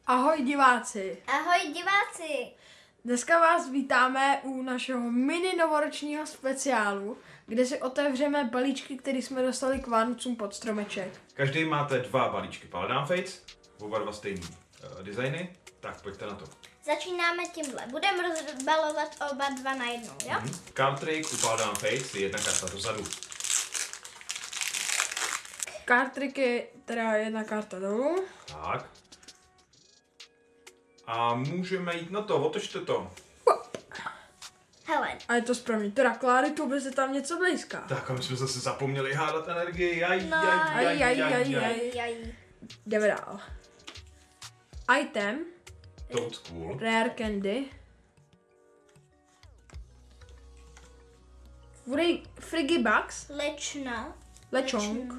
Ahoj diváci! Ahoj diváci! Dneska vás vítáme u našeho mini novoročního speciálu, kde si otevřeme balíčky, které jsme dostali k Vánocům pod stromeček. Každý máte 2 balíčky Paladin Fates, oba dva stejný designy, tak pojďte na to. Začínáme tímhle. Budeme rozbalovat oba dva najednou, jo? Card trick u Paladin Fates je 1 karta dozadu. Card trick je teda 1 karta dolů. Tak. A můžeme jít na to, otočte to. Hele. A je to správně. Teda Kláry, tu by se tam něco blízká. Tak a my jsme zase zapomněli hádat energii. Jdeme dál. Item. Toad School. Rare Candy. Frigibax. Lečna. Lečong.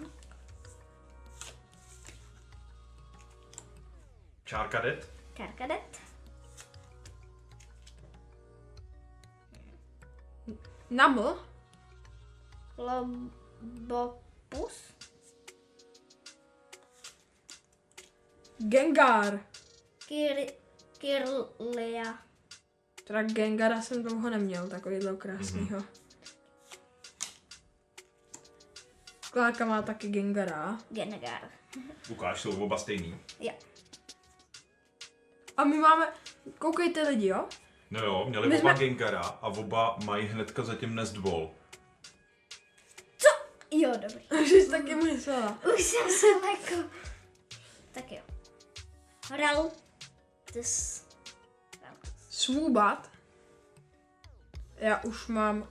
Charcadet. Karkadet. Naml. Lobopus. Gengar. Kirlia. Teda Gengara jsem dlouho neměl, takovýhle krásnýho. Klárka má taky Gengara. Gengar. Lukáš, jsou oba stejný. Jo. A my máme, koukejte lidi, jo? No jo, měli My oba jsme- Gengara a oba mají hnedka zatím Nest Ball. Jo, dobrý. Už jsi taky myslela. Už jsem se lekl. Tak jo. Raltis. Swoobat. Já už mám,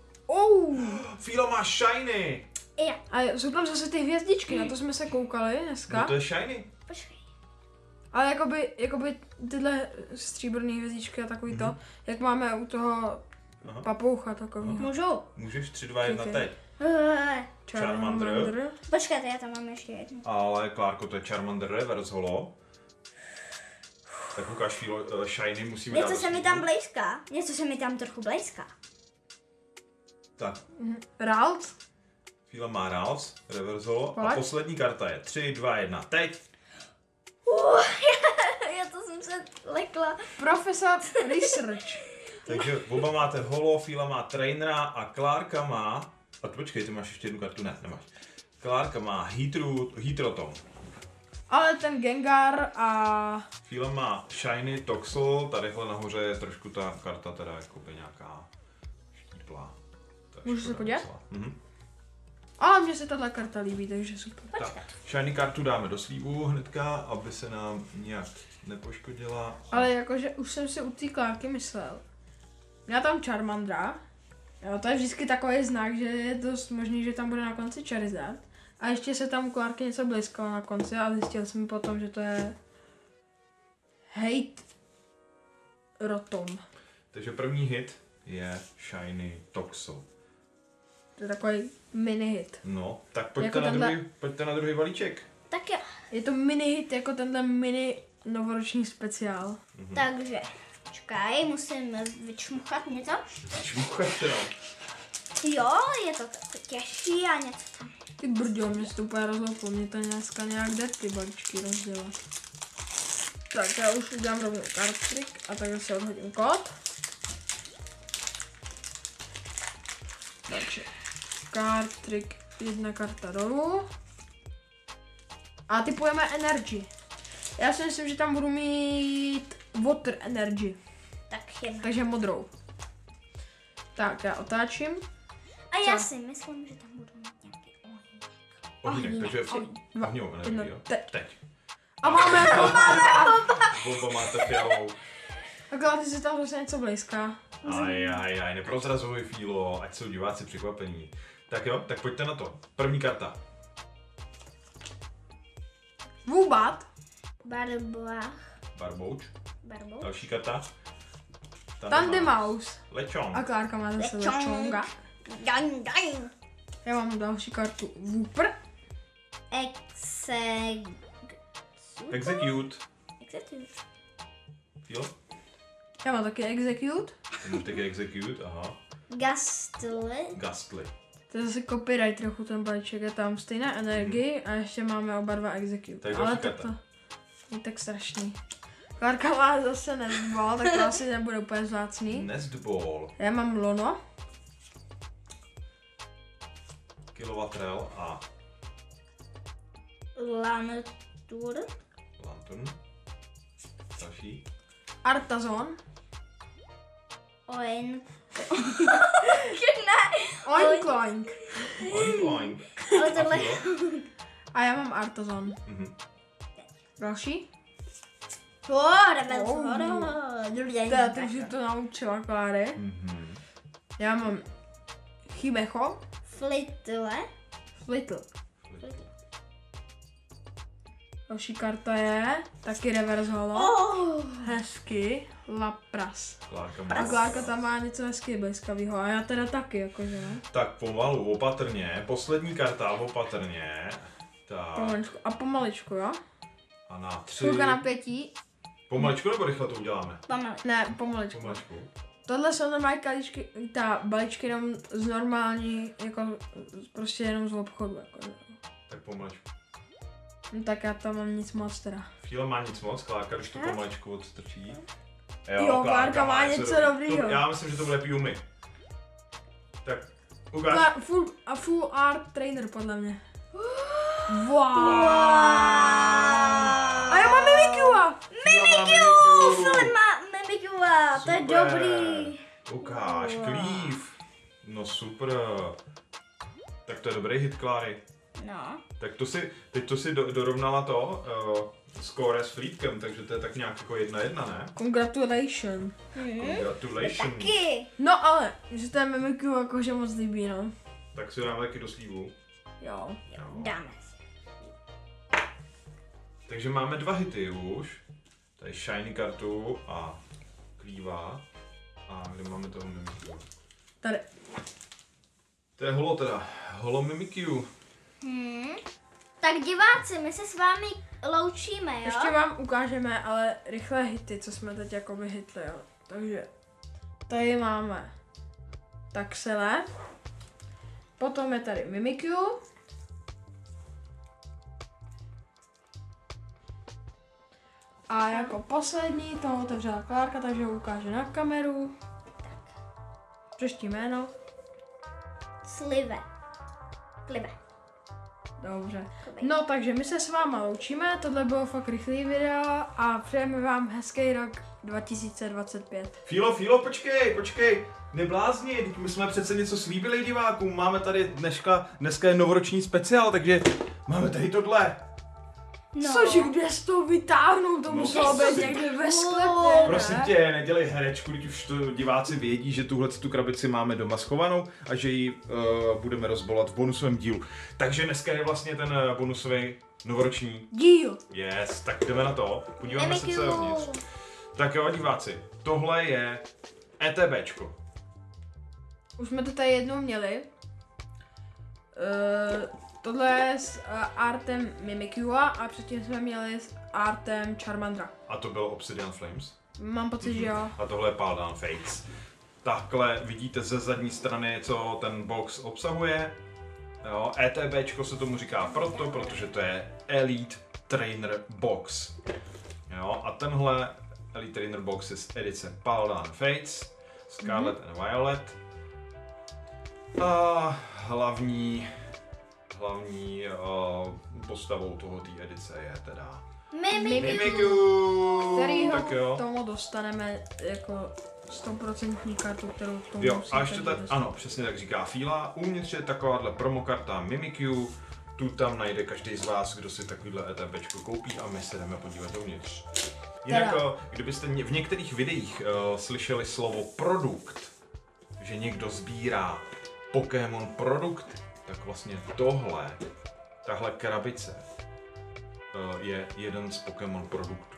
Filo má Shiny! Jo. a jsou tam zase ty hvězdičky, na to jsme se koukali dneska. No to je Shiny. Počkej. Ale jakoby tyhle stříbrné hvězdičky a takový to, jak máme u toho Aha. papoucha takového. Můžu? Můžeš 3, 2, 1 Díky. teď. Charmander. Počkejte, já tam mám ještě jednu. Ale Klárko, to je Charmander Reverse Holo. Tak Lukáš, Filo, Shiny musíme dát Něco do se mi slíbu. tam blízká. Něco se mi tam trochu blízká. Tak, Ralt. Filo má Ralphs, Reverse Holo. A Pojď. poslední karta je 3, 2, 1, teď. Já to jsem se lekla. Profesor Research. Takže oba máte Holo, Fila má Trainera a Klárka má... A počkej, ty máš ještě jednu kartu? Ne, nemáš. Klárka má Heatrotom. Ale ten Gengar a Fila má Shiny Toxel, tadyhle nahoře je trošku ta karta teda jakoby nějaká štíplá. To je Můžu škoda se podívat? docela. Mhm. ale mně se tato karta líbí, takže super. Tak, Shiny kartu dáme do slíbu hnedka, aby se nám nějak nepoškodila. Ale jakože už jsem si u té Klárky myslel. Měla tam Charmandra. Jo, to je vždycky takový znak, že je dost možný, že tam bude na konci Charizard. A ještě se tam u Klárky něco blízkalo na konci a zjistil jsem potom, že to je Hate Rotom. Takže první hit je Shiny Toxel. To je takový mini hit. No, tak pojďte, Jako tenhle- pojďte na druhý balíček. Tak jo. Je to mini hit jako tenhle mini novoroční speciál. Takže. Počkej, musím vyčmuchat něco. Šmuchajte, no. Jo, je to těžší a něco tam. Ty brďo, mě se to úplně rozlouplo, mě to dneska nějak jde ty balíčky rozdělat. Tak já už udělám rovnou card trick a takhle si odhodím kód. Takže card trick, 1 karta dolů. A typujeme energy. Já si myslím, že tam budu mít water energy, Tak jedna. takže modrou. Tak já otáčím. A já Co? si myslím, že tam budou mít nějaký ohníček. Ohnínek, takže Dva. ohňovou Jedno, energii, jo? teď. Teď. A máme Oba máte fialovou. takhle ty si tam zase něco blízká. Aj, neprozrazuj, Fílo, ať jsou diváci překvapení. Tak jo, tak pojďte na to. První karta. Woobat. Barbouch. Barbouč. Další karta. Tandemaus. Lečong. A Klárka má zase Lechonk. Lechonga. Gang, gang. Já mám další kartu Wooper. Execute. Execute. Fílo? Já mám taky Execute. Ty máš taky execute, aha. Gastly. Gastly. To je zase copyright trochu ten balíček, je tam stejná energie a ještě máme oba dva Execute. Tak Ale další to je tak strašný. Klárka má zase Nestball, tak to asi nebude úplně vzácný. Nestball, Já mám Lono. Kilowatrel a Lantur. Lantern. Další. Artazon. Oin. Oink oink. Oink, oink. Ale tohle... A já mám Artazon. Mhm. Další? Rebel. Teda ty už si to naučila, Kláry. Mhm. Já mám Chimecho. Flitle. Little. Další karta je taky reverse holo. Hezky. Lapras. Klárka má. A Klárka tam má něco hezky bleskavýho a já teda taky, jakože no. Tak pomalu, opatrně. Poslední karta, opatrně. Tak. Pomaličku. A pomaličku, jo? A na 3. Chvilka napětí. Pomaličku nebo rychle to uděláme? Ne, pomaličku. Pomaličku. Tohle jsou normální kaličky, ta balíčky jenom z normální, jako prostě jenom z obchodu, jako. Tak pomaličku. No tak já tam mám nic moc teda. Chvíle má nic moc, Klárka, když to pomaličku odstrčí. Jo, Klárka má něco dobrýho. Já myslím, že to bude Piumi. Tak, ukáž. Full art trainer podle mě. Wow. A já mám Mimikyu! Filip má Mimikyu, to je dobrý. Ukáž, Cleave. No super. Tak to je dobrý hit, Kláry. No. Tak teď to si dorovnala to, score s Fleetkem, takže to je tak nějak jako 1-1, ne? Congratulations. Congratulations. Taky. No ale, že to je Mimikyu jakože moc líbí, no. Tak si dáme taky do slívu. Jo. Dáme si. Takže máme 2 hity už. Tady shiny kartu a Cleava. A kde máme toho Mimikyu? Tady. To je holo teda. Holo Mimikyu. Tak diváci, my se s vámi loučíme, jo? Ještě vám ukážeme ale rychlé hity, co jsme teď jakoby hitli, jo. Takže tady máme Taxele. Potom je tady Mimikyu. A jako poslední to otevřela Klárka, takže ho ukáže na kameru. Přeští jméno. Slive. Klive. Dobře. No takže my se s váma loučíme, tohle bylo fakt rychlý video a přejeme vám hezký rok 2025. Filo, počkej, neblázni, teď my jsme přece něco slíbili divákům, máme tady dneska je novoroční speciál, takže máme tady tohle. No. Cože, kde z toho vytáhnout, to muselo být někde ve sklepě, Prosím tě, nedělej herečku, když už to diváci vědí, že tu krabici máme doma schovanou a že ji budeme rozbolat v bonusovém dílu. Takže dneska je vlastně ten bonusový novoroční díl. Yes, tak jdeme na to, podíváme se, co je uvnitř. Tak jo, diváci, tohle je ETBčko. Už jsme to tady jednou měli. Tohle je s artem Mimikyu a předtím jsme měli s artem Charmandra. A to byl Obsidian Flames. Mám pocit, že jo. A tohle je Paldan Fates. Takhle vidíte ze zadní strany, co ten box obsahuje. Jo, ETBčko se tomu říká protože to je Elite Trainer Box. Jo, a tenhle Elite Trainer Box je z edice Paldan Fates, Scarlet and Violet. A hlavní postavou té edice je teda Mimikyu, Kterýho tak jo. k tomu dostaneme jako 100% kartu, kterou k tomu Jo, musíte a ještě tak, dostat. ano, přesně tak říká Fíla. Uvnitř je takováhle promokarta Mimikyu. Tu tam najde každý z vás, kdo si takovýhle ETBčko koupí a my se jdeme podívat dovnitř. Jinak, kdybyste v některých videích slyšeli slovo produkt, že někdo sbírá Pokémon produkt, tak vlastně tahle krabice je jeden z Pokémon produktů.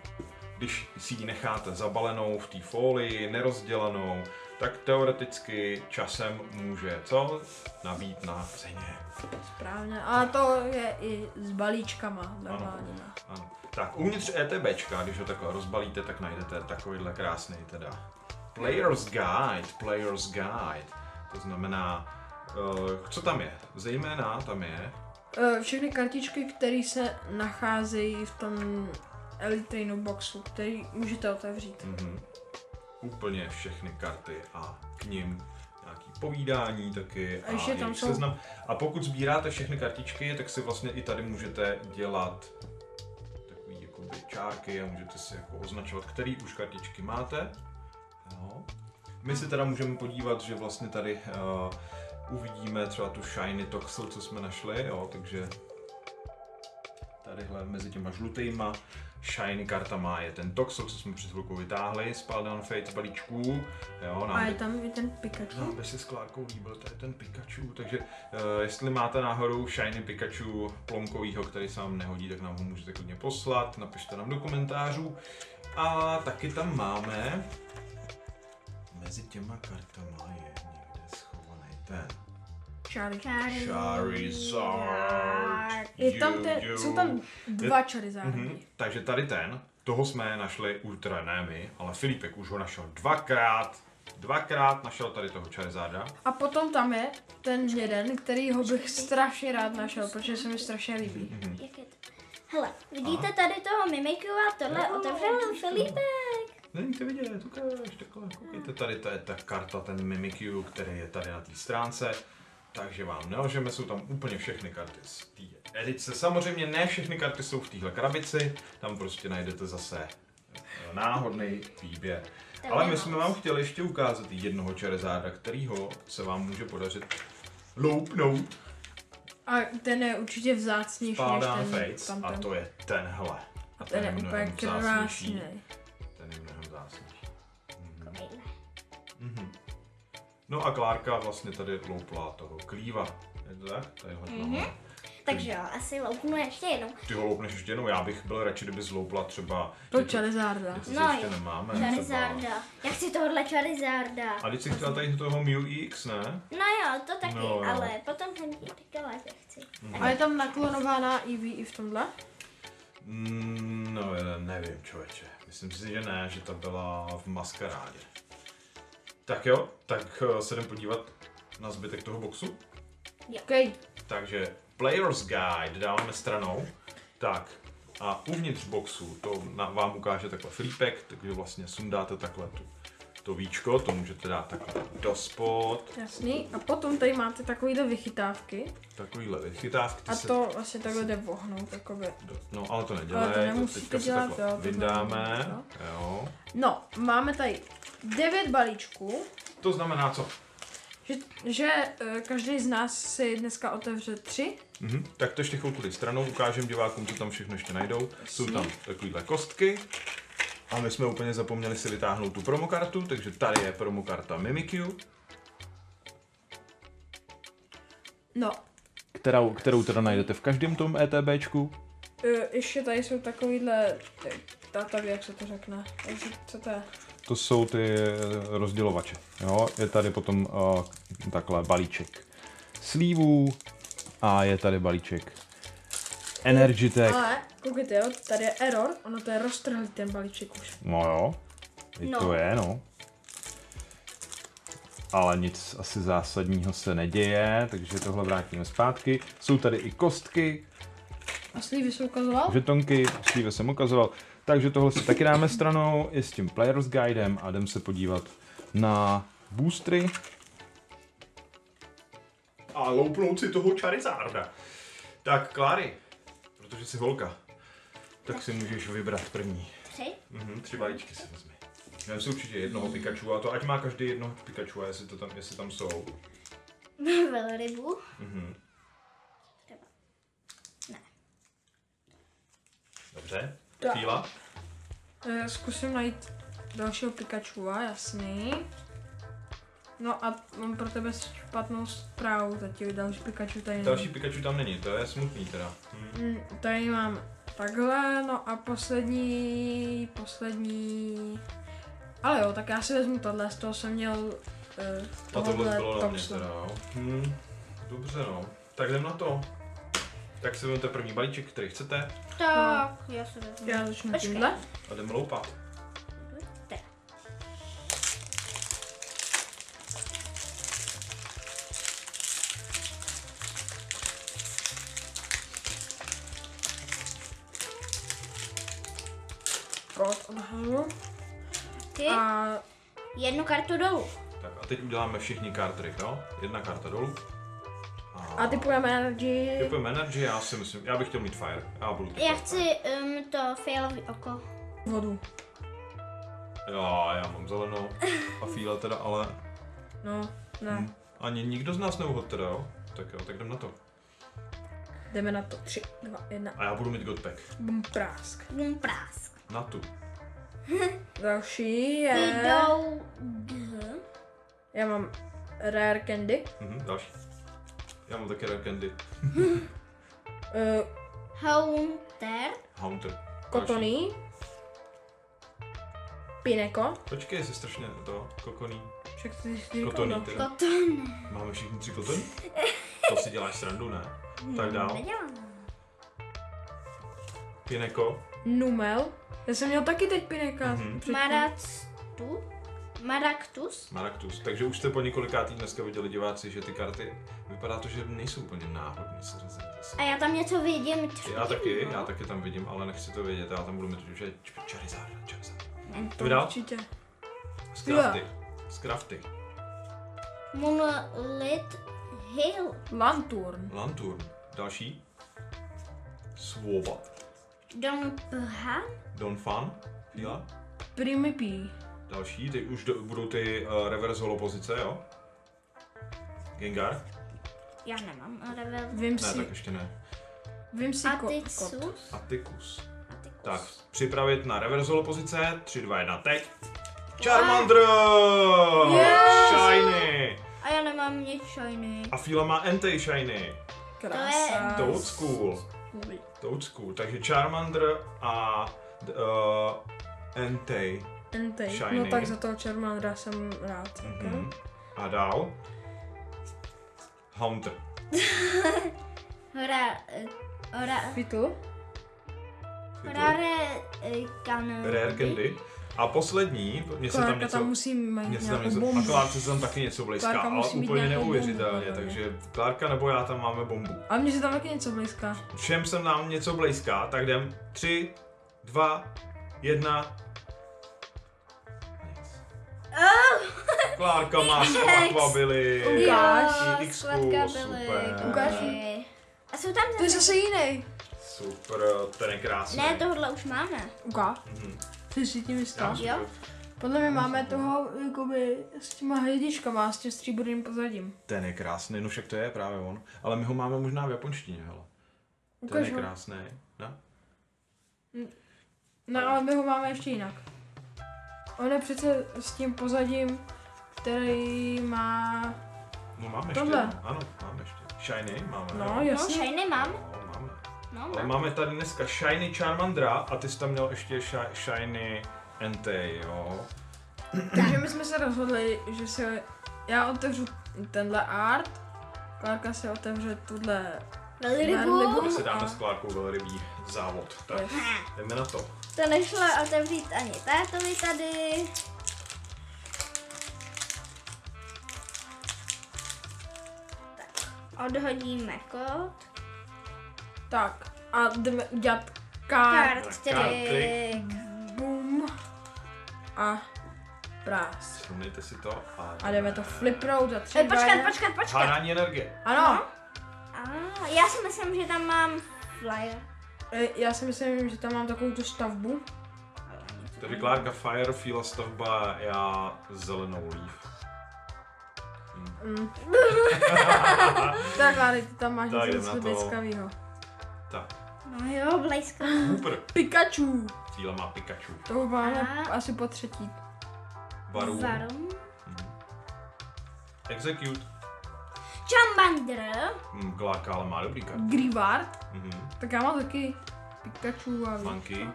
Když si ji necháte zabalenou v té folii, nerozdělanou, tak teoreticky časem může nabít na ceně. Správně, ale to je i s balíčkama normálně. Ano. Tak uvnitř ETBčka, když ho takhle rozbalíte, tak najdete takovýhle krásný teda Player's Guide. To znamená, co tam je? Zejména tam je Všechny kartičky, které se nacházejí v tom Elite Trainu boxu, který můžete otevřít. Úplně všechny karty a k nim nějaký povídání taky A ještě tam jejich jsou- seznam. A pokud sbíráte všechny kartičky, tak si vlastně i tady můžete dělat takový jakoby čárky a můžete si jako označovat, který už kartičky máte. Jo. My si teda můžeme podívat, že vlastně tady uvidíme třeba tu Shiny Toxel, co jsme našli, jo, takže tadyhle mezi těma žlutýma Shiny kartama je ten Toxel, co jsme před chvilkou vytáhli z Paldan Fate balíčků. Jo, A je tam i ten Pikachu. nám by si s Klárkou líbil tady ten Pikachu, takže jestli máte náhodou Shiny Pikachu plonkovýho, který se vám nehodí, tak nám ho můžete klidně poslat, napište nám do komentářů. A taky tam máme, mezi těma kartama je někde schovaný ten Charizard. Je tam jsou tam dva Charizardy. Takže tady ten, toho jsme našli, teda ne my, ale Filipek už ho našel dvakrát našel tady toho Charizarda. A potom tam je ten jeden, který ho bych strašně rád našel, protože se mi strašně líbí. Jak je to? Hele, vidíte tady toho Mimiku a tohle otevřel Filipek. Není to vidět, ukáž, takhle, koukejte, tady to je ta karta, ten Mimikyu, který je tady na té stránce. Takže vám nelžeme, jsou tam úplně všechny karty z té edice. Samozřejmě ne všechny karty jsou v téhle krabici, tam prostě najdete zase náhodný výběr. Ale my jsme vám chtěli ještě ukázat jednoho Charizarda, kterýho se vám může podařit loupnout. A ten je určitě vzácnější než Paldan ten Fates, tamten. a to je tenhle. A ten je úplně krásný. Ten je mnohem vzácnější. Takovejhle. No a Klárka vlastně tady loupla toho Klíva. Je to tak? Tadyhle Takže jo, asi loupnu ještě jednou. Ty ho loupneš ještě jednou, já bych byl radši, kdyby zloupla třeba... To Charizarda. Něco, No ještě jo, nemáme. Charizarda. Já chci tohohle Charizarda. A teď si chtěla tady toho Mew X, ne? No jo, to taky, No jo. ale potom jsem ti říkala, že chci. A je tam naklonovaná Eevee i v tomhle? No, já nevím, člověče. Myslím si, že ne, že to byla v maskarádě. Tak jo, tak se jdem podívat na zbytek toho boxu. Okay. Takže Player's Guide dáváme stranou. Tak a uvnitř boxu to vám ukáže takhle Filipek, takže vlastně sundáte takhle to víčko, to můžete dát takhle do spod. Jasný. A potom tady máte takovýhle vychytávky. Takovýhle vychytávky. A to vlastně takhle jde vohnout, jakoby. No, ale to nedělej, Ale to to nemusíte teďka si dělat, takhle jo, to vydáme. znamená, Jo. No, máme tady 9 balíčků. To znamená co? Že každý z nás si dneska otevře 3. Tak to ještě chvilku stranou, ukážem divákům, co tam všechno ještě najdou. Jsou tam takovýhle kostky. A my jsme úplně zapomněli si vytáhnout tu promokartu, takže tady je promokarta Mimikyu. No, Kterou teda najdete v každém tom ETBčku. ještě tady jsou takovýhle tady, jak se to řekne. Co to je? To jsou ty rozdělovače. Jo? Je tady potom takhle balíček slívů a je tady balíček Energytek. Ale, koukejte, jo, tady je error, ono to je roztrhlý ten balíček už. No jo, No. to je, no. Ale nic asi zásadního se neděje, takže tohle vrátíme zpátky. Jsou tady i kostky, A slívy jsou ukazoval? žetonky, slívy jsem ukazoval. Takže tohle si taky dáme stranou i s tím Player's Guidem a jdem se podívat na boostry. A loupnout si toho Charizarda. Tak, Kláry, protože jsi holka, tak si můžeš vybrat první. 3. 3 balíčky si vezmi. Vem si určitě jednoho Pikachu a to ať má každý jednoho Pikachu, a jestli tam jsou. Velrybu. Dobře, Tak. Fíla. Zkusím najít dalšího Pikachua, jasný. No a mám pro tebe špatnou zprávu, zatím další Pikachu tady není. Další Pikachu tam není, to je smutný teda. Tady mám takhle, no a poslední... Ale jo, tak já si vezmu tohle, z toho jsem měl A tohle bylo na mě Toxel. teda, jo. Dobře no, tak jdem na to. Tak si vezmete první balíček, který chcete Tak, já se vezmu. Já začnu Počkej. tímhle. a jdeme loupat. Tak. Taky. A Jednu kartu dolů. Tak a teď uděláme všichni kartry, jo? Jedna karta dolů. a typujeme energy. Typujeme energy, já si myslím, já bych chtěl mít fire. Já budu typovat Já chci to fialový oko. Vodu. Jo, já mám zelenou. A fíle teda, ale No, ne. ani nikdo z nás neuhod teda, jo? Tak jo, tak jdem na to. Jdeme na to. 3, 2, 1. A já budu mít godpack. Bum, prásk. Bum prásk. Na tu. Další je... Jdou Já mám rare candy. Další. Já mám taky rare candy. Haunter. Haunter. Kotony. Pineko. Počkej, jsi strašně to, kokoný. Však ty jsi Kotoný říkal, teda. Koton. Máme všichni 3 kotony? To si děláš srandu, ne? Tak dál. Nedělám. Pineko. Numel. Já jsem měl taky teď pineka. předtím. Maraktus. Maraktus. Takže už jste po několikátý dneska viděli diváci, že ty karty, vypadá to, že nejsou úplně náhodný seřazení. A já tam něco vidím. Já taky tam vidím, ale nechci to vědět, já tam budu mít už Charizard. To Jdou dál? určitě. Scrafty. Moonlit Hill. Lanturn. Lanturn. Další. Swobat. Donphan. Donphan. Fíla. Primipí. Další, teď už budou ty reverse holo pozice, jo? Gengar? Já nemám revel. Vím Ne, si. tak ještě ne. Vím si kot. Aticus. Atticus. Atticus. Tak, připravit na reverse holo pozice. 3, 2, 1, teď. Charmander! Yes! Shiny! A já nemám nic shiny. A Fila má anti-shiny. Krása. Toadschool. Toadschool. Takže Charmander a anti. Entei. Shiny. No tak za toho Charmandra jsem rád. Mhm. A dál. Haunter. Fitl. Rare Candy. Rare Candy. A poslední, mně se tam Klárka něco... tam musí mít Mně se tam nějakou něco... bombu. A Klárce se tam taky něco blízká, Klárka ale musí mít úplně nějakou bombu, neuvěřitelně, podle mě. takže Klárka nebo já tam máme bombu. A mně se tam taky něco blízká. Všem jsem nám něco blízká, tak jdem 3, 2, 1. Klárka má Aquabily. Ukáž. X-ku, super. Ukáž. A jsou tam To je zase jiný. Super, ten je krásný. Ne, tohle už máme. Ukáž. Mhm. Ty si tím jistá. Já myslím, Jo. že Podle mě máme toho jakoby s těma hvězdičkama a s tím stříbrným pozadím. ten je krásný, no však to je právě on. Ale my ho máme možná v japonštině, hele. Ten Ukaž je ho. krásný. No? No ale my ho máme ještě jinak. On je přece s tím pozadím, který má... No máme Tohle. ještě. Ano, máme ještě. Shiny máme. No jo. No, jasně. shiny mám. No, máme. No, Ale mám. máme tady dneska Shiny Charmandra a ty jsi tam měl ještě Shiny Entei, jo. Takže my jsme se rozhodli, že se... Já otevřu tenhle art, Klárka se otevře tuhle Velrybu. velrybu. Tak si dáme a- s Klárkou velrybí závod. Tak, Yes. jdeme na to. To nešlo otevřít ani tátovi tady. Tak, odhodíme kód. Tak a jdeme udělat kart, Kart Kart trick. trick. boom a prás. Srovnejte si to A jdeme to flipnout za 3, 2, Počkat, 1. počkat, počkat. Hádání energie. Ano, Já si myslím, že tam mám flyer. já si myslím, že tam mám takovou tu stavbu. Takže Klárka Fire, Fila stavba, já zelenou leaf. Tak Kláry, ty tam máš Tak, jdem něco na to. blízkavýho. Tak, No jo, blízko. super. Pikachu! Fila má Pikachu. To máme Aha. asi po třetí. Varum. Varum. Execute. Charmander. Klárka ale má dobrý kart. Grivard. Mhm. Tak já mám taky Pikachu a Funky.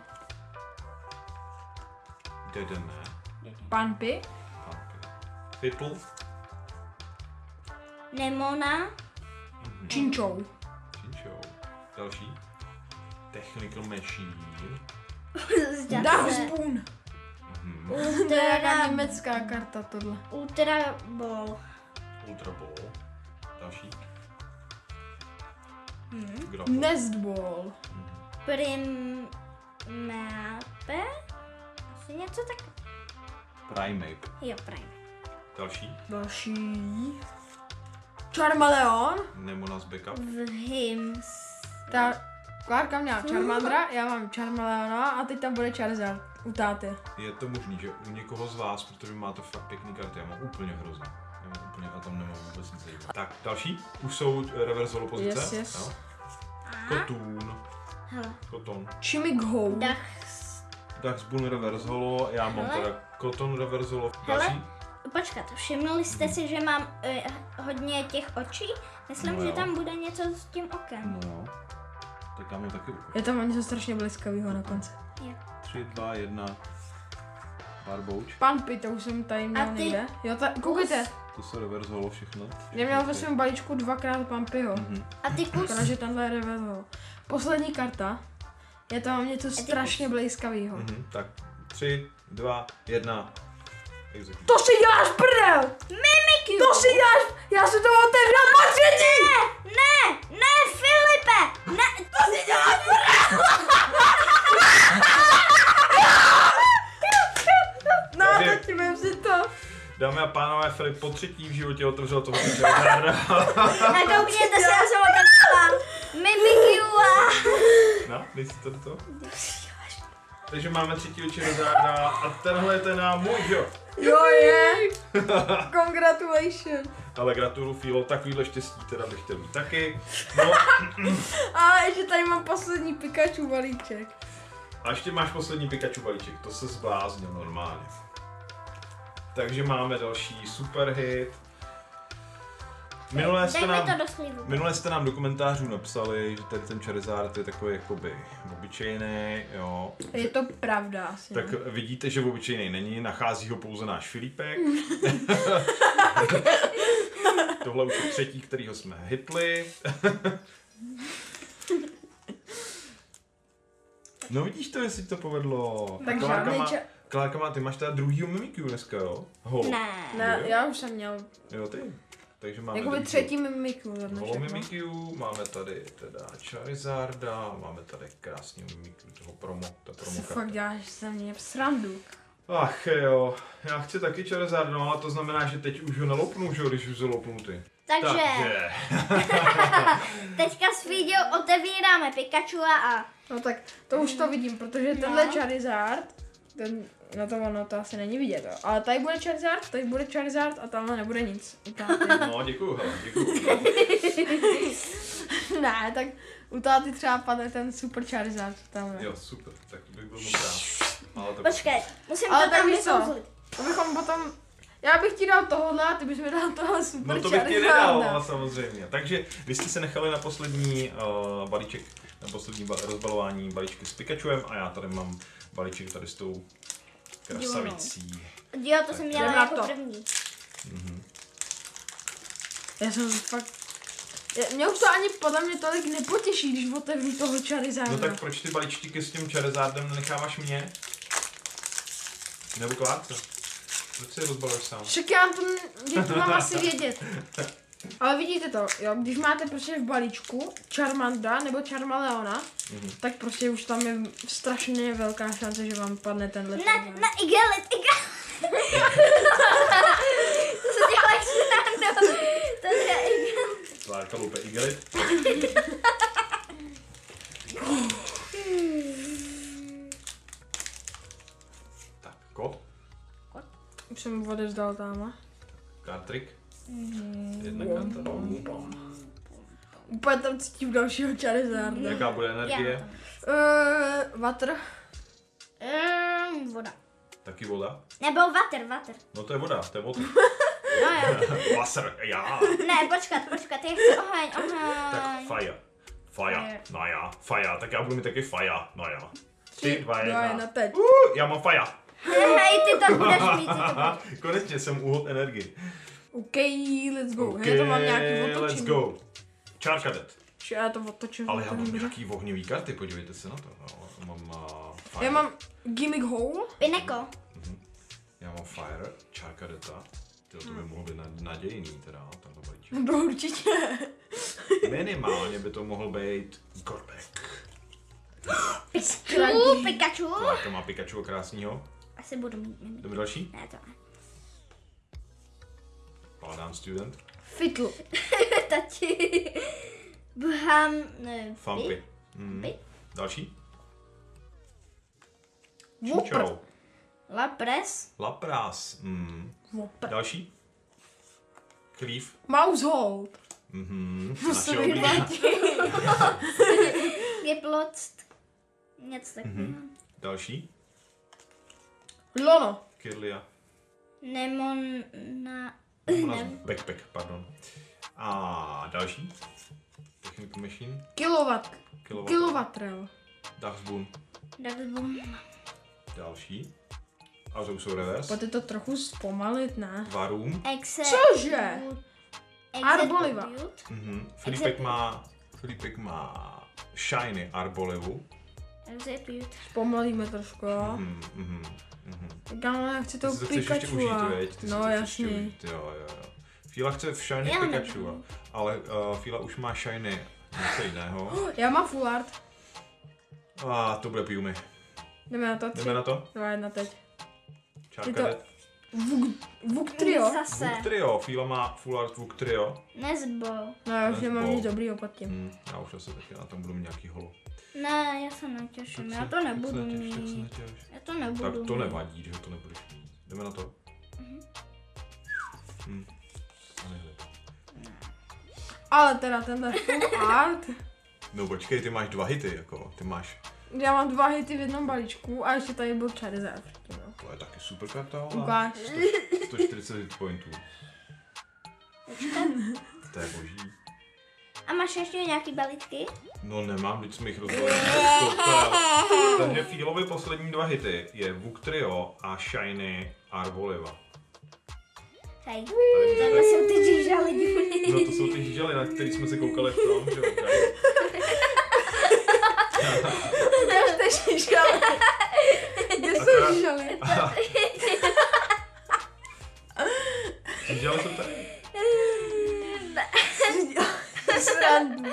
Dedenne. Pampy. Funky. Fiddle. Nemona. Chinchou. Chinchou. Další. Technical Machine. Darkspoon. Mhm. To je jaká německá karta tohle. Ultra Ball. Ultra Ball. Další. Mhm. Grapple. Nestball. Primape. Asi něco tak. Primeape. Jo, Prime. Další. Charmeleon. Nemonas backup. Vhims. Ta Klárka měla Charmandra, já mám Charmeleona a teď tam bude Charizard u táty. Je to možný, že u někoho z vás, protože máte fakt pěkný karty, já mám úplně hrozně. A tam nemám vůbec nic zajímavého. Tak, další. Už jsou reverse holo pozice. Yes. Jo. Kotun. Hele. Koton. Chimigo. Daxbun reverse holo, já mám Hele. teda Koton reverse holo. Hele. Další. Počkat, všimli jste si, že mám hodně těch očí? Myslím, No že jo. tam bude něco s tím okem. No. Tak já mám taky uko. Je tam něco strašně blízkavýho na konci. 3, 2, 1. Barbouč. Pampy, to už jsem tady měl A ty? někde. Jo, koukejte, To jsou reverse holo všechno. já měl ve svém balíčku 2x Pampyho. Mhm. A ty kus? Takže tenhle je reverse holo. Poslední karta. Je tam něco strašně blízkavýho. Mhm. Tak 3, 2, 1. Execute. To si děláš prdel! Mimikyu! To si děláš! Já jsem to otevřel na třetí! Ne, Filipe! Ne, to si děláš No, Takže- teď vem si to. Dámy a pánové, Filip po třetí v životě otevřel toho Charizarda. A koukněte se, já jsem otevřela Mimikyu a... No, dej si to do toho. Takže máme třetího Charizarda a tenhle je ten můj, že jo? Jo, je. Congratulations. Ale gratuluju, Filo, takovýhle štěstí teda bych chtěl mít taky. No, A ještě tady mám poslední Pikachu balíček. a ještě máš poslední Pikachu balíček, to se zbláznil normálně. Takže máme další super hit. Minule jste nám do komentářů napsali, že tady ten Charizard je takový jakoby obyčejný, jo. Je to pravda asi. Tak vidíte, že obyčejný není, nachází ho pouze náš Filipek. Tohle už je třetí, kterýho jsme hitli. No vidíš to, jestli to povedlo. Tak Klárka žádný má, Klárka má, ty máš teda druhýho Mimikyu dneska, jo? Holo. Ne, já už jsem měl Jo, ty. Takže máme jakoby druhýho. třetí Mimikyu za Holo dnešek. No. Mimikyu, máme tady teda Charizarda, máme tady krásný Mimikyu, toho promo, ta promo Co karta. fakt děláš se mě srandu. Ach jo, já chci taky Charizard, no ale to znamená, že teď už ho neloupnu, že jo, když už ho loupnu ty. Takže teďka s video otevíráme Pikachu a... No tak to už to vidím, protože tenhle Charizard, ten, no to ono to asi není vidět, jo. Ale tady bude Charizard a tamhle nebude nic. No, děkuju, hele, děkuju. Ne, tak u táty třeba padne ten super Charizard tamhle. Jo, super, tak to bych byl moc rád. Ale to... Počkej, musím Ale to tak tam víš co? vykouzlit. To bychom potom, já bych ti dal tohle a ty bys mi dal tohle super No to bych ti nedal, Charizarda. ale samozřejmě. Takže vy jste se nechali na poslední balíček, na poslední rozbalování balíčky s Pikachuem a já tady mám balíček tady s tou krasavicí. Jo, to jsem jdem na měla jako to. první. Já jsem fakt, mě už to ani podle mě tolik nepotěší, když otevřu toho Charizarda. No tak proč ty balíčky s tím Charizardem nenecháváš mě? Nebo Klárce? Proč si je rozbaluješ sám? Však já to mám asi vědět. Ale vidíte to, jo, když máte prostě v balíčku Charmandra nebo Charmeleona, tak prostě už tam je strašně velká šance, že vám padne tenhle. Ne, Igelit. To se děláš srandu. To je Igelit. Klárka loupe Igelit. Tak, kód. Už jsem mu odevzdal tamhle. Kartrik. Jedna karta. Úplně tam cítím dalšího Charizarda. Jaká bude energie? Water. Voda. Taky voda. Nebo water. No to je voda, to je voda. No jo. Laser, já. Ne, počkat, já chci oheň. Tak fire. Fire, no já. Fire, tak já budu mít taky fire, no já. 3, 2, 1, 1. teď. Já mám fire. Hej, ty to budeš mít. Konečně jsem úhod energie. OK, let's go. Já to mám nějaký otočení. Let's go. Charcadet. Já to otočím. Ale já mám nějaký ohňový karty, podívejte se na to. Já mám fire. Já mám Gimmick Hole. Pineko. Já mám fire, Charcadeta. To by mohlo být nadějný teda, tenhle balíček. No určitě. Minimálně by to mohl být Gorbek. Pikachu. Klárka má Pikachu krásnýho. A Asi budu mít mimik. Jdeme další? Ne, to ne. Paladán student. Fitl. Tati. Bham... Ne, Fampy. Vy? Další? Vopr. Čučou. Lapres. Lapras. Vopr. Další? Cleave. Mousehold. Naše oblíbené. Geploct. Něco takového. Další? Lono. Kirlia. Nemona... Backpack, pardon. A další? Technical Machine. Kilowatt. Kilowatt. Kilowattrel. Dachsbun. Dachsbun. Další. A to už jsou reverse. Pojďte to trochu zpomalit, ne? Varum. Cože? Arboliva. Filipek má Shiny Arbolivu. Execute. Zpomalíme trošku, jo? Kámo, já chci Ty toho si to chceš ještě Pikachu. užít, veď? Ty si No to chceš jasně. užít, jo. Fila chce v Shiny Já Pikachu, nebudu. ale Fila už má Shiny něco jiného. Já mám full art. A to bude Piumy. Jdeme na to. Jdeme na to? 2, 1 teď. Čárka Je to- jde. Vuk trio. Zase. Vuk Trio. Fila má full art Vuk Trio. Nezbol. No já už nemám Nezbol. nic dobrýho pod tím. Já už asi taky na tom budu mít nějaký holo. Ne, já se netěším. Já to nebudu mít. Já to nebudu Tak to mít. nevadí, že to nebudeš mít. Jdeme na to. A nehled. Ale teda tenhle full art. No počkej, ty máš 2 hity, jako, ty máš, Já mám 2 hity v jednom balíčku a ještě tady byl Charizard. No. to je taky super karta, ale Ukáž. 140 hit pointů. To je boží. A máš ještě nějaký balíčky? No nemám, vždyť jsme jich rozdělili. Takže Filovi poslední 2 hity je Vuk Trio a Shiny Arboliva. Hej. Tady Tohle můžete, jsou ty žížaly divný. no to jsou ty žížaly, na který jsme se koukali v tom, že jo, tady. Kde jste žížali? Kde jste žížali? Žížaly jsou tady. Srandu.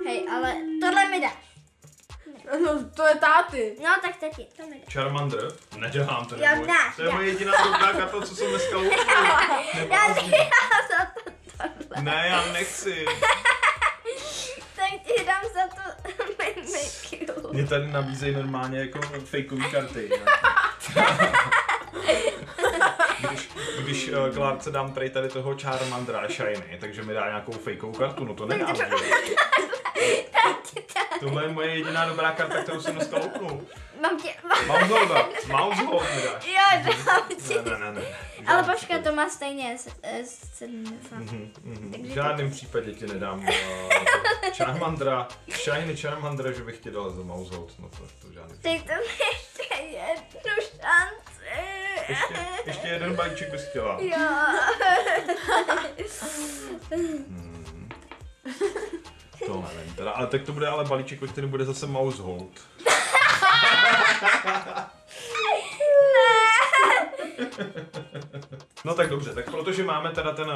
Hej, ale tohle mi dáš. No to je táty. No tak tati, to mi dáš. Charmander? Nedělám to, Jo, dáš, to je moje dáš. jediná dobrá karta, co jsem dneska loupil. Ne, já nechci. Tak ti dám za to mimiku. Mě tady nabízejí normálně jako fejkový karty. Když Klárce dám prej tady toho Charmandra Shiny, takže mi dá nějakou fejkovou kartu, no to nedám, že? Tohle je moje jediná dobrá karta, kterou jsem dneska loupnul. Mám tě... Mousehold mi dáš. Jo, dám ti. Ne. Ale počkej, to má stejně 70. V žádném případě ti nedám Charmandra, Shiny Charmandra, že bych ti dal za Mousehold, no to v žádném případě. Teď to mi ještě jednu šanci. Ještě jeden balíček bys chtěla. Jo. To nevím teda, ale tak to bude ale balíček, ve kterém bude zase Mousehold. No tak dobře, tak protože máme teda ten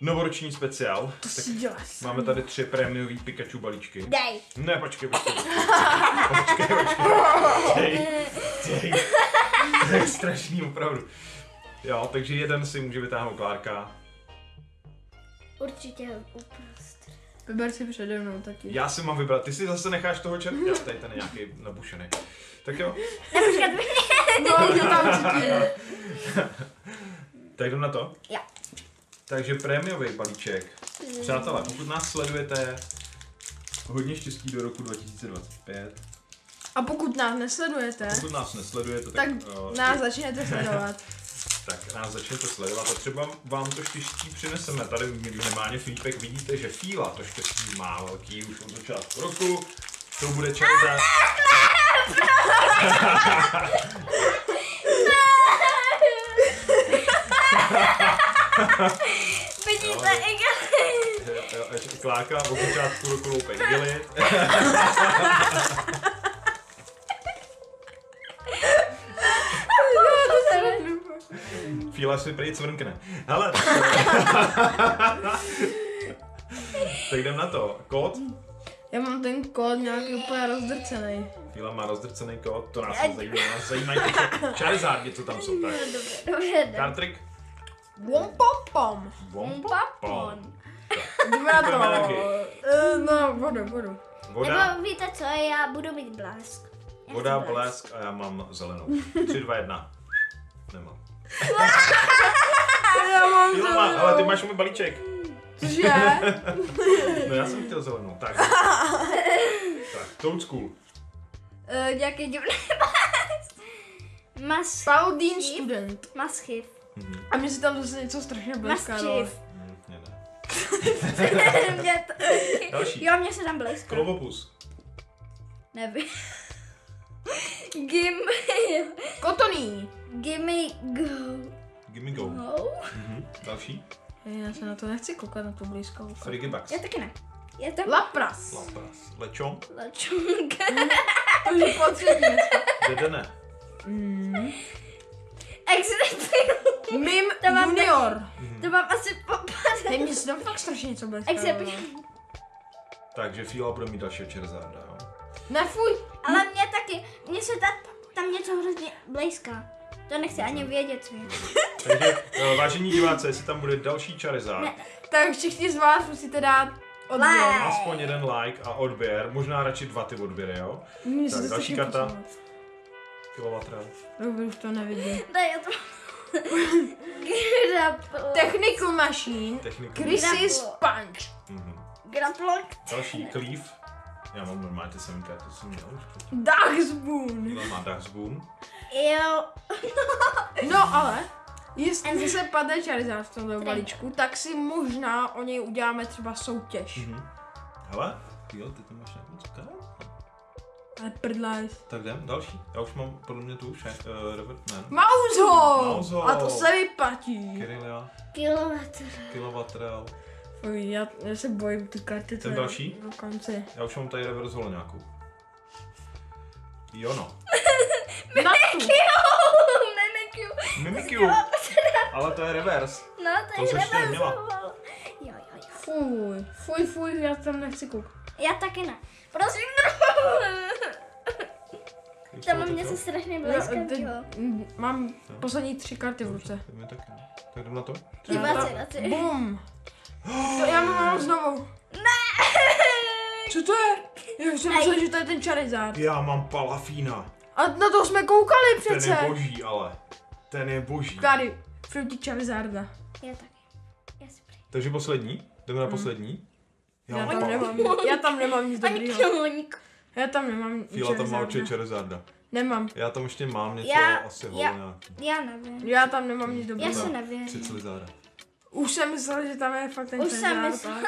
novoroční speciál, To tak si děláš. máme tady 3 prémiový Pikachu balíčky. Dej. Ne, počkej. Dej. To je strašný, opravdu. Jo, takže jeden si může vytáhnout Klárka. Určitě uprostřed. Vyber si přede mnou taky. Já si mám vybrat, ty si zase necháš toho čerta. Já, tady ten je nějaký nabušený. Tak jo. No, to tam cítím. Tak jdu na to? Jo. Takže prémiový balíček. Přátelé, pokud nás sledujete, hodně štěstí do roku 2025. A pokud nás nesledujete, Pokud nás nesledujete, tak nás začnete sledovat. tak nás začnete sledovat a třeba vám to štěstí přineseme. Tady minimálně Filipek vidíte, že Fíla to štěstí má velký už od začátku roku. To bude Charizard. Vidíte, Klárka od začátku roku loupe igely. Fíla si prý cvrnkne. Hele, Tak jdem na to. Kód? Já mám ten kód nějaký úplně rozdrcený. Fíla má rozdrcený kód, to nás nezajímá. Nás zajímají ty Charizardy, co tam jsou. Tak. Dobře. Card trick? Wom pom pom. Papon. Jdeme na Jdeme taky. to. No, vodu. Voda, Nebo víte co, já budu mít blesk. Já voda, chci blesk a já mám zelenou. 3, 2, 1. Nemám. Já mám Fíla má, ale ty máš můj balíček. Cože? No já jsem chtěl zelenou. Tak. Tak, Toad School. Nějaký divný blesk. Paladin student. Maschif. A mě si tam zase něco strašně bleská. Maschif. Mě ne. Mě to... Další. Jo, mě se tam bleská. Klovopus. Nevím. Gimme go. Gimme go. No. Další. Já se na to nechci koukat na tu blízkou. Frigibax. Já taky ne. Je to Lapras. Lapras. Lečon. lačunka. To je potřebný dneska. Dedene. Exception. Mim To mám junior. To mám asi popadat. Hej, mě se tam fakt strašně něco bleská. Exception. Takže Fíla bude mít dalšího Charizarda, jo. Ne, fuj. Ale mě taky, mně se tam něco hrozně blízká. To nechci ani vědět, co je. Takže vážení diváci, jestli tam bude další Charizard, Ne. Tak všichni z vás musíte dát odběr. Like. aspoň jeden like a odběr, možná radši 2 ty odběry, jo. Mně se Tak to další strašně karta. posunul. Kilowattral. Dobře, už to nevidím. Daj, já to Grapple. Technical machine. Techniku. Crisis punch. Grapple. Další Cleave. Já mám normálně ty samé karty, jsem měl už. Darkspoon. Fíla má Darkspoon. Jo. No ale, jestli se padne Charizard v tomto balíčku, tak si možná o něj uděláme třeba soutěž. Hele, jo, ty tam máš nějakou cukru? Ale prdlajs. Tak jdem, další. Já už mám podle mě tu už, Revert Man. Mousehole! A to se vyplatí. Kyrilia, Kilometr. Kilowattral. Fuj, já se bojím ty karty. Ten další? Do konce. Já už mám tady Reverse Holo nějakou. Jo no. Na tu. Mimikyu. Ale to je reverse. No, To jsi ještě neměla. Jo. Fuj, já tam nechci koukat. Já taky ne. Prosím, tam mě se strašně blízká. Mám poslední 3 karty v ruce. To mi taky. Tak jdem na to. Diváci. Bum. To já mám znovu. Ne! Co to je? Já jsem myslel, že to je ten Charizard. Já mám Palafína. A na to jsme koukali Ten přece. je boží, ale. Ten je boží. Tady, fruity Charizarda. Já taky. Já si prý. Takže poslední? Jdeme na poslední? Já tam nemám nic Ani dobrýho. kloník. Já tam nemám Fíla tam má Charizarda. určitě Charizarda. Nemám. Já tam ještě mám něco, asi holo nějaký. Já nevím. Já tam nemám nic Já dobrýho. si nevím. 3 Charizarda. Už jsem myslel, že tam je fakt ten Už jsem Charizard. myslela.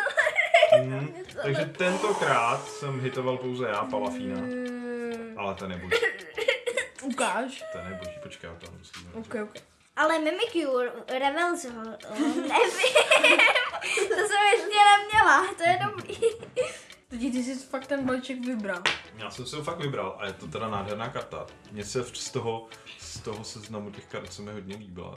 Takže tentokrát jsem hitoval pouze já, Palafína. Ale ten je boží. Ukáž. Ten je boží, počkej, já to musím. Ok. Ale Mimikyu, Revels, nevím. To jsem ještě neměla, to je dobrý. Teď ty jsi fakt ten balíček vybral. Já jsem si ho fakt vybral a je to teda nádherná karta. Mně se z toho seznamu těch kart se mi hodně líbila.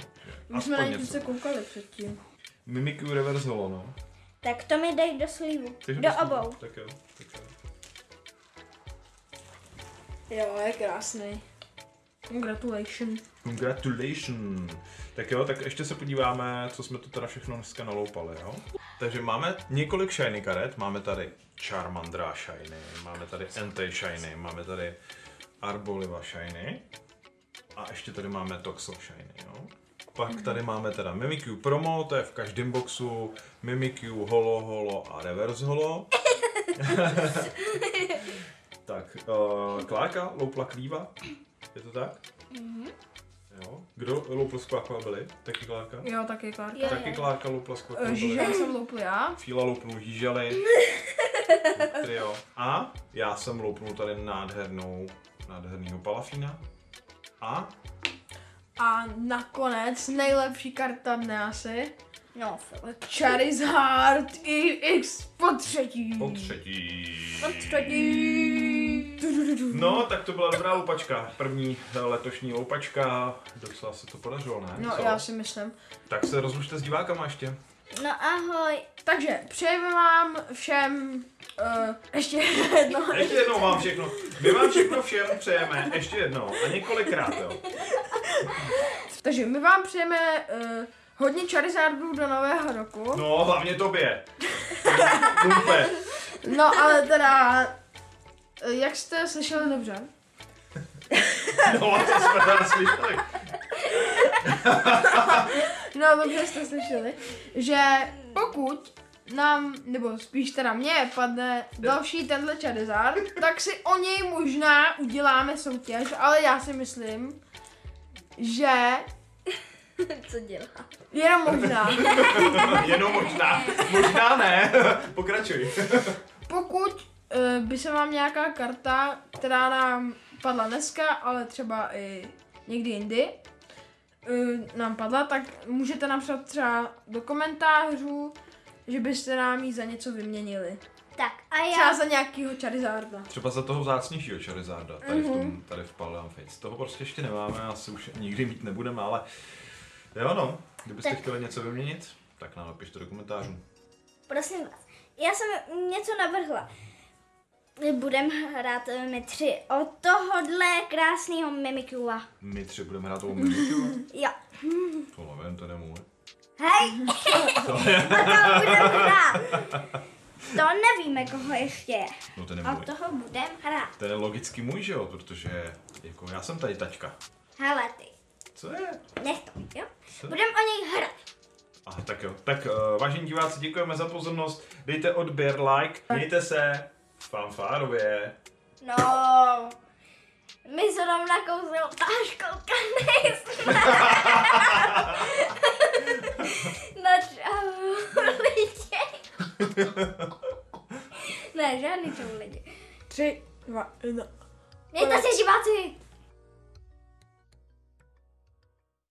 My jsme na Aspoň ně něco. se koukali předtím. Mimikyu Reverse Holo, no. Tak to mi dej do slívu. Takže Do prostě- obou. Tak jo, tak jo. Jo, je krásný. Congratulations. Congratulations. Tak jo, tak ještě se podíváme, co jsme tu teda všechno dneska naloupali, jo? Takže máme několik shiny karet, máme tady Charmandra shiny, máme tady Entei shiny, máme tady Arboliva shiny a ještě tady máme Toxel shiny, jo? Pak tady máme teda Mimikyu Promo, to je v každém boxu, Mimikyu Holo a Reverse Holo. Tak, Klárka loupla Klíva, je to tak? Jo. Kdo loupl z Kvakva byli? Taky Klárka? Jo, taky Klárka. Jo. Taky Klárka loupla z Kvakva byli. Žížel jsem loupl já. Fíla loupnul Žížely. Trio. A já jsem loupnul tady nádhernýho Palafína. A A nakonec nejlepší karta dne asi. No, Charizard EX po třetí. po třetí. Po třetí. No, tak to byla dobrá loupačka. První letošní loupačka. Docela se to podařilo, ne? No, Co? já si myslím. Tak se rozlučte s divákama ještě. No ahoj. Takže přejeme vám všem ještě jednou. Ještě jednou vám všechno. My vám všechno všem přejeme. Ještě jednou. A několikrát, jo. Takže my vám přejeme hodně Charizardů do nového roku. No, hlavně tobě. Lumpe. No ale teda, jak jste slyšeli dobře, No, co jsme tam slyšeli. no dobře jste slyšeli, že pokud nám, nebo spíš teda mně padne další tenhle Charizard, tak si o něj možná uděláme soutěž, ale já si myslím, že Co dělá? jenom možná. Jenom možná. Možná ne. Pokračuj. Pokud by se vám nějaká karta, která nám padla dneska, ale třeba i někdy jindy, nám padla, tak můžete napsat třeba do komentářů, že byste nám ji za něco vyměnili. Tak a Třeba já... za nějakýho Charizarda. Třeba za toho vzácnějšího Charizarda, tady v Paldean Fates. Toho prostě ještě nemáme, asi už nikdy mít nebudeme, ale jo no, kdybyste Tak. chtěli něco vyměnit, tak nám napište do komentářů. Prosím vás, já jsem něco navrhla. Budeme hrát my 3 od tohohle krásného Mimikua. My 3 budeme hrát toho Mimikyu. Jo. To nevím, to nemůže. Hej! To je, A to budeme hrát. To nevíme, koho ještě je. no ten je A můj. toho budeme hrát. Ten je logicky můj, že jo, protože jako já jsem tady taťka. Hele ty, Co je? nech to, jo? Co? Budeme o něj hrát. Aha, tak jo. Tak vážení diváci, děkujeme za pozornost. Dejte odběr, like, mějte se fanfárově. No, my zrovna kouzlou táškolka nejsme. No čau lidi. Ne, žádný čau lidi. 3, 2, 1. Mějte se diváci.